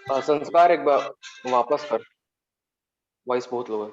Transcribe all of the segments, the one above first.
संस्कार एक बार वापस कर। वॉइस बहुत लो है।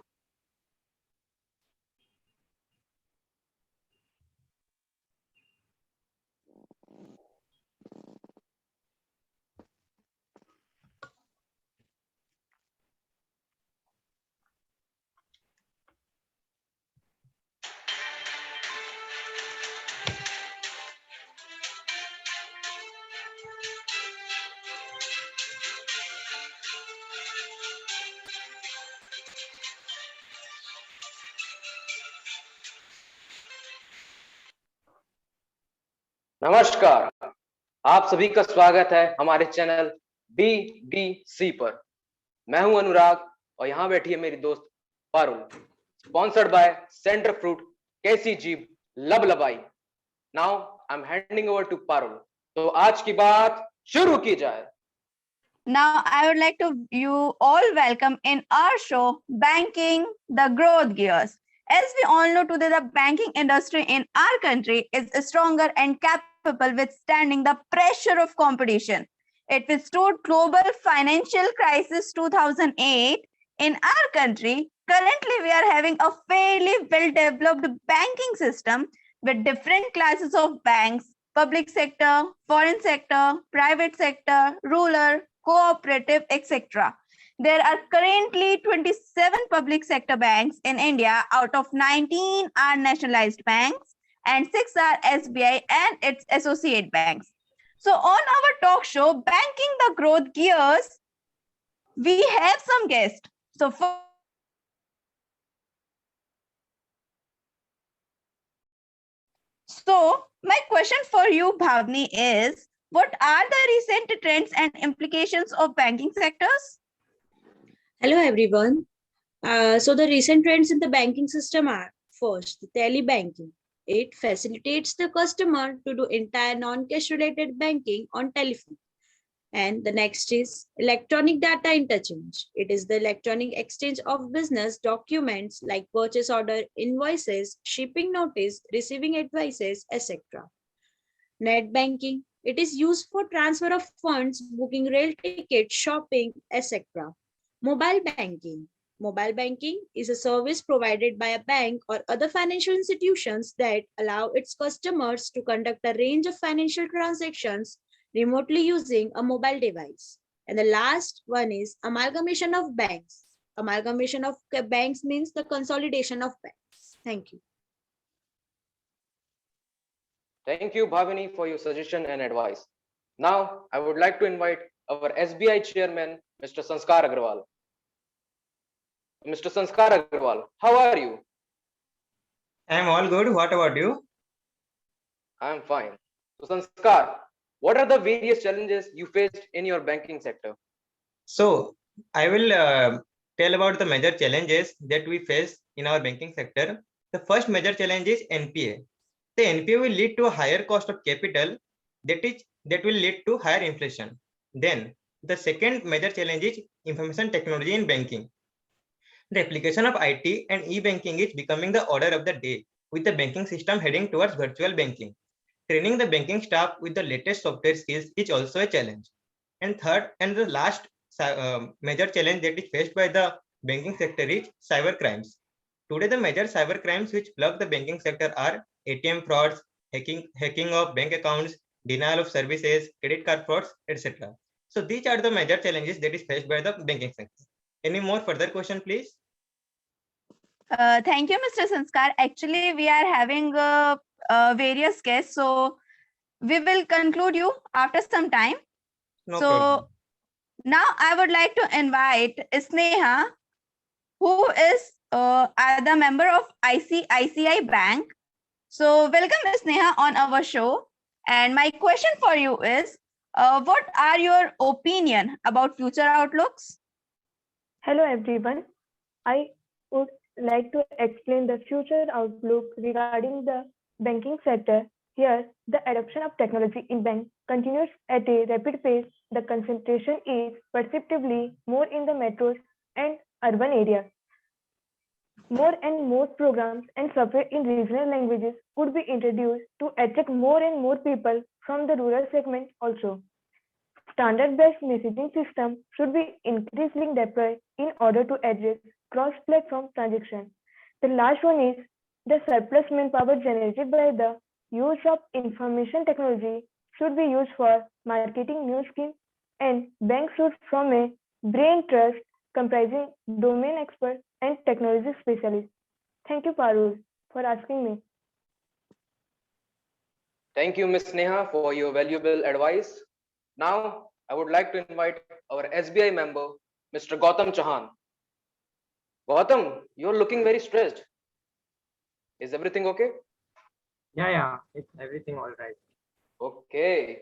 नमस्कार, आप सभी का स्वागत है हमारे चैनल BBC पर। मैं हूं अनुराग और यहाँ बैठी है मेरी दोस्त Parul. Sponsored by Center Fruit कैसी जीभ लबलबाई। Now I am handing over to Parul. तो आज की बात शुरू की जाए। Now, I would like to you all welcome in our show, Banking the Growth Gears. As we all know today, the banking industry in our country is stronger and capable withstanding the pressure of competition. It withstood global financial crisis 2008 in our country. Currently, we are having a fairly well-developed banking system with different classes of banks, public sector, foreign sector, private sector, rural, cooperative, etc. There are currently 27 public sector banks in India. Out of 19 are nationalized banks and 6 are SBI and its associate banks. So on our talk show, Banking the Growth Gears, we have some guests. So my question for you, Bhavni, is what are the recent trends and implications of banking sectors? Hello, everyone. So the recent trends in the banking system are first, the telebanking. It facilitates the customer to do entire non-cash related banking on telephone. And the next is electronic data interchange. It is the electronic exchange of business documents like purchase order, invoices, shipping notice, receiving advices, etc. Net banking. It is used for transfer of funds, booking rail tickets, shopping, etc. Mobile banking. Mobile banking is a service provided by a bank or other financial institutions that allow its customers to conduct a range of financial transactions remotely using a mobile device. And the last one is amalgamation of banks. Amalgamation of banks means the consolidation of banks. Thank you. Thank you, Bhavini, for your suggestion and advice. Now, I would like to invite our SBI chairman, Mr. Sanskar Agarwal. Mr. Sanskar Agarwal, how are you? I am all good. What about you? I am fine. So, Sanskar, what are the various challenges you faced in your banking sector? So, I will tell about the major challenges that we face in our banking sector. The first major challenge is NPA. The NPA will lead to a higher cost of capital that will lead to higher inflation. Then, the second major challenge is information technology in banking. The application of IT and e-banking is becoming the order of the day, with the banking system heading towards virtual banking. Training the banking staff with the latest software skills is also a challenge. And third and the last major challenge that is faced by the banking sector is cyber crimes. Today, the major cyber crimes which plug the banking sector are ATM frauds, hacking of bank accounts, denial of services, credit card frauds, etc. So these are the major challenges that is faced by the banking sector. Any more further question, please? Thank you, Mr. Sanskar. Actually, we are having various guests, so we will conclude you after some time. No problem. Now I would like to invite Sneha, who is the member of ICICI Bank. So welcome, Sneha, on our show. And my question for you is, what are your opinion about future outlooks? Hello everyone. I would like to explain the future outlook regarding the banking sector. Here, the adoption of technology in bank continues at a rapid pace. The concentration is perceptibly more in the metros and urban areas. More and more programs and software in regional languages could be introduced to attract more and more people from the rural segment also. Standard-based messaging system should be increasingly deployed in order to address cross-platform transactions. The last one is the surplus manpower generated by the use of information technology should be used for marketing new schemes, and banks should form a brain trust comprising domain experts and technology specialists. Thank you, Parul, for asking me. Thank you, Ms. Neha, for your valuable advice. Now, I would like to invite our SBI member, Mr. Gautam Chauhan. Gautam, you're looking very stressed. Is everything okay? Yeah, it's everything all right. Okay.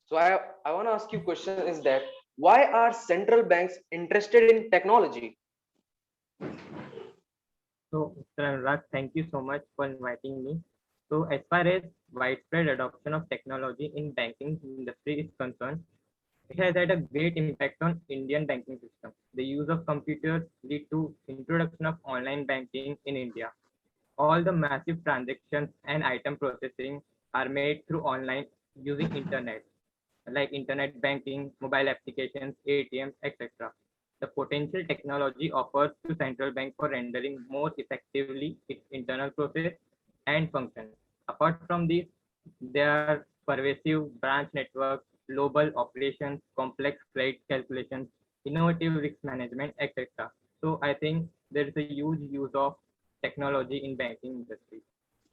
So I want to ask you a question is that why are central banks interested in technology? So, Mr. Anurag, thank you so much for inviting me. So, as far as widespread adoption of technology in banking industry is concerned, it has had a great impact on Indian banking system. The use of computers lead to introduction of online banking in India. All the massive transactions and item processing are made through online using internet, like internet banking, mobile applications, ATMs, etc. The potential technology offers to central bank for rendering more effectively its internal process and functions. Apart from this, there are pervasive branch networks, global operations, complex credit calculations, innovative risk management, etc. So I think there is a huge use of technology in banking industry.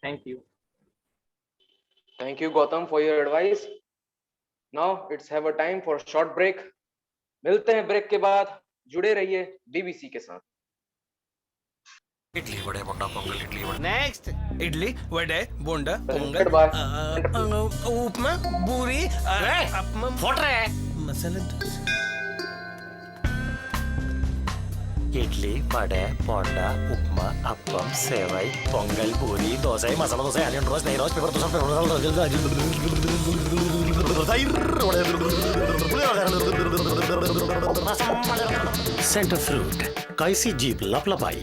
Thank you. Thank you, Gautam, for your advice. Now it's have a time for a short break. मिलते हैं break के बाद. जुड़े रहिए BBC के साथ. इडली वडे बोंडा पोंगल इडली वडे नेक्स्ट इडली वडे बोंडा Presented पोंगल by उपमा पूरी अपमा फोट रे मसाला डोसा इडली वडे बोंडा उपमा अप्पम सेवई पोंगल पूरी दोसा मसाला दोसा आनियन रोस्ट नहीं roast paper dosa centre Fruit कैसी jeep लपलपाई.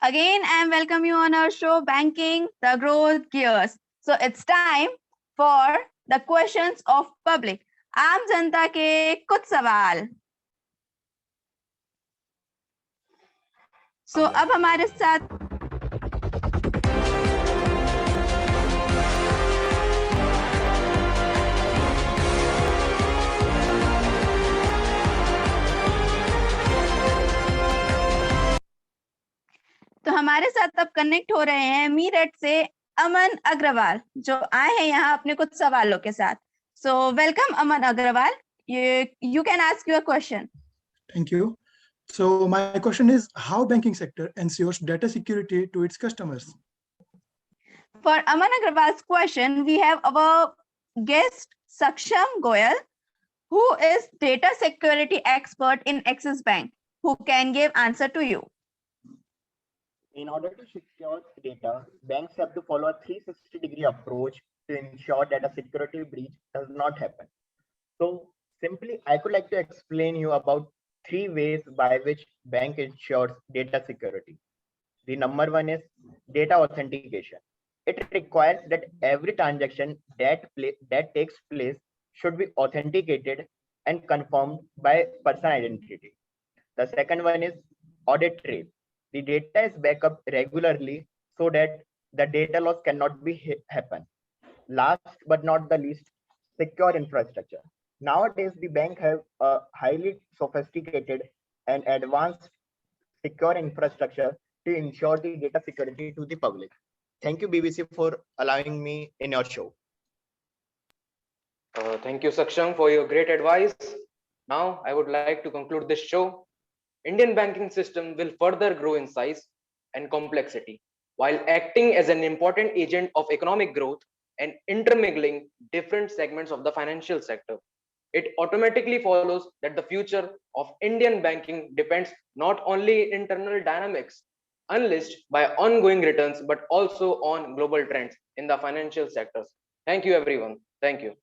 Again, I welcome you on our show, Banking the Growth Gears. So it's time for the questions of public. आम जनता के कुछ सवाल. So अब हमारे साथ तो हमारे साथ अब कनेक्ट हो रहे हैं मीरठ से अमन अग्रवाल जो आए हैं यहाँ अपने कुछ सवालों के साथ. So welcome Aman Agrawal. You can ask your question. Thank you. So my question is how banking sector ensures data security to its customers? For Aman Agrawal's question, we have our guest Saksham Goyal, who is data security expert in Axis Bank, who can give answer to you. In order to secure data, banks have to follow a 360-degree approach to ensure that a security breach does not happen. So simply, I could like to explain you about 3 ways by which bank ensures data security. The number one is data authentication. It requires that every transaction that takes place should be authenticated and confirmed by person identity. The second one is audit trail. The data is backed up regularly so that the data loss cannot be happen. Last but not the least, secure infrastructure. Nowadays, the bank have a highly sophisticated and advanced secure infrastructure to ensure the data security to the public. Thank you, BBC, for allowing me in your show. Thank you, Saksham, for your great advice. Now, I would like to conclude this show. Indian banking system will further grow in size and complexity while acting as an important agent of economic growth and intermingling different segments of the financial sector. It automatically follows that the future of Indian banking depends not only internal dynamics unleashed by ongoing returns, but also on global trends in the financial sectors. Thank you, everyone. Thank you.